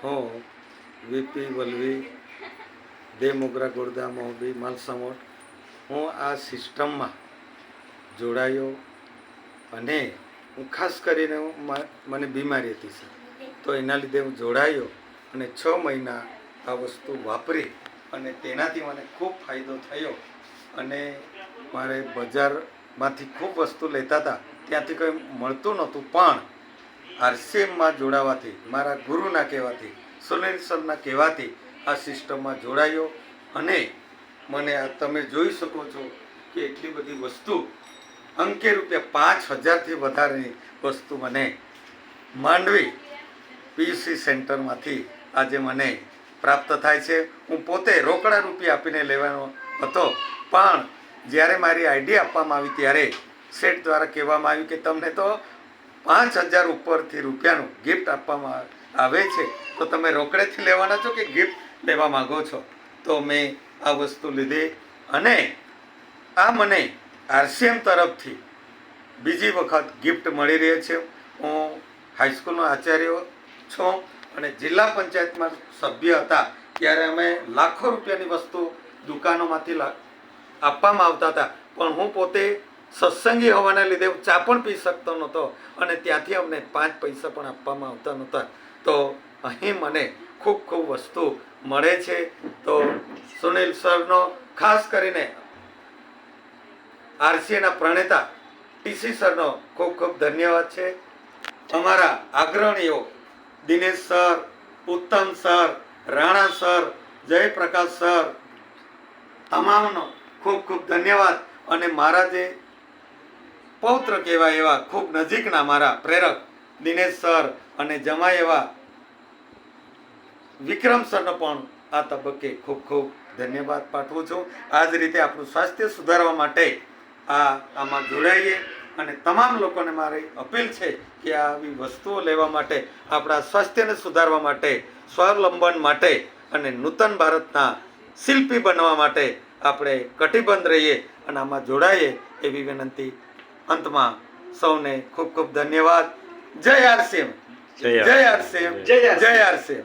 હું વીપી વલવી દે મોગરા ગોરદા મોહબી માલસામોટ હું આ સિસ્ટમમાં જોડાયો અને હું ખાસ કરીને મને બીમારી હતી સર, તો એના લીધે હું જોડાયો અને 6 મહિના આ વસ્તુ વાપરી અને તેનાથી મને ખૂબ ફાયદો થયો. અને મારે બજારમાંથી ખૂબ વસ્તુ લેતા હતા, ત્યાંથી કંઈ મળતું નહોતું, પણ આરસીએમમાં જોડાવાથી, મારા ગુરુના કહેવાથી, સુનિલ સરના કહેવાથી આ સિસ્ટમમાં જોડાયો. અને મને આ તમે જોઈ શકો છો કે એટલી બધી વસ્તુ અંકે રૂપિયા 5,000થી વધારેની વસ્તુ મને માંડવી પીયુસી સેન્ટરમાંથી આજે મને પ્રાપ્ત થાય છે. હું પોતે રોકડા રૂપિયા આપીને લેવાનો હતો, પણ જ્યારે મારી આઈડી આપવામાં આવી ત્યારે સેટ દ્વારા કહેવામાં આવ્યું કે તમને તો 5,000 ઉપરથી રૂપિયાનું ગિફ્ટ આપવામાં આવે છે, તો તમે રોકડેથી લેવાના છો કે ગિફ્ટ લેવા માગો છો? તો મેં આ વસ્તુ લીધી અને આ મને આરસીએમ તરફથી બીજી વખત ગિફ્ટ મળી રહી છે. હું હાઈસ્કૂલનો આચાર્ય છું અને જિલ્લા પંચાયતમાં સભ્ય હતા ત્યારે અમે લાખો રૂપિયાની વસ્તુ દુકાનોમાંથી આપવામાં આવતા હતા, પણ હું પોતે સત્સંગી હોવાના લીધે હું ચા પણ પી શકતો નહોતો અને ત્યાંથી અમને 5 પૈસા પણ આપવામાં આવતા નહોતા. તો અહીં મને ખૂબ ખૂબ વસ્તુ મળે છે. તો સુનિલ સરનો ખાસ કરીને આરસીએના પ્રણેતા ટીસી સરનો ખૂબ ખૂબ ધન્યવાદ છે. અમારા અગ્રણીઓ Dinesh sir, Uttam sir, Rana sir, Jayaprakash sir, તમામનો ખૂબ ખૂબ ધન્યવાદ. અને મારા જે પૌત્ર કહેવાય એવા ખૂબ નજીકના મારા પ્રેરક દિનેશ સર અને જમાય એવા વિક્રમ સરનો પણ આ તબક્કે ખૂબ ખૂબ ધન્યવાદ પાઠવું છું. આ જ રીતે આપણું સ્વાસ્થ્ય સુધારવા માટે આમાં જોડાઈએ અને તમામ લોકોને મારી અપીલ છે કે આવી વસ્તુઓ લેવા માટે, આપણા સ્વાસ્થ્યને સુધારવા માટે, સ્વાવલંબન માટે અને નૂતન ભારતના શિલ્પી બનવા માટે આપણે કટિબદ્ધ રહીએ અને આમાં જોડાઈએ એવી વિનંતી. અંતમાં સૌને ખૂબ ખૂબ ધન્યવાદ. જય આરસીએમ, જય આરસીએમ, જય આરસીએમ.